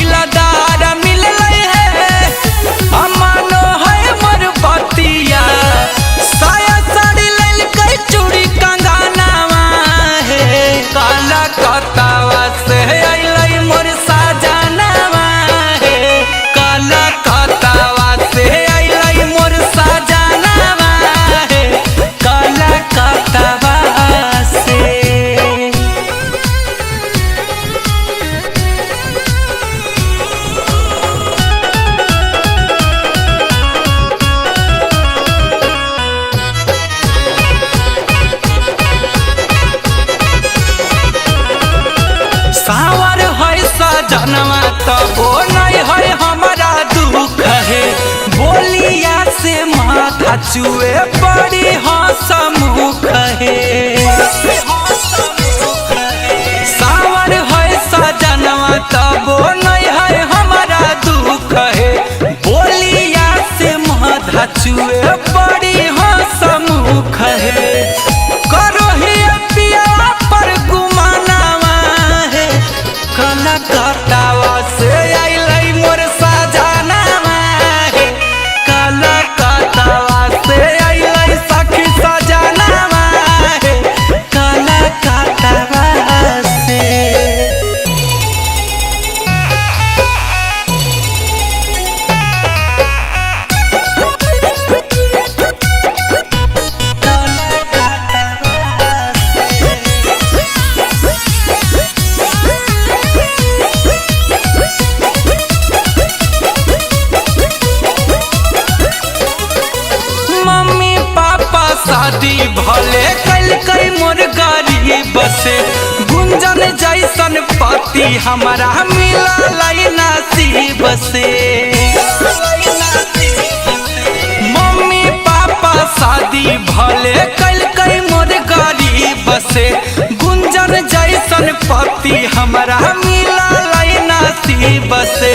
दिलदार मिललै है अमानो है मोर बतिया साया साड़ी लेल कई चूड़ी कंगनावा है काला कतावा से अइलै मोर साजनावा है काला कतावा से अइलै मोर साजनावा है काला कतावा से। सावर है सजनवा तबो नहीं है हमारा दुख है बोलिया से माथा चुए बड़ी हंसमुख है सावर है सजनवा तबो नहीं है हमारा दुख है बोलिया से माथा चुए बड़ी हंसमुख है करो ही पिया पर गुमानावा है काला कतावा से अइलै मोर साजनावा है काला कतावा से अइलै सखी सजनावा है काला कतावा से। मम्मी पापा शादी भले कैल कई मोर गरीब से गुंजन जैसन पति हमारा मिललै नसीब से मम्मी पापा शादी भले कैल कई मोर गरीब से गुंजन जैसन पति हमारा मिललै नसीब से।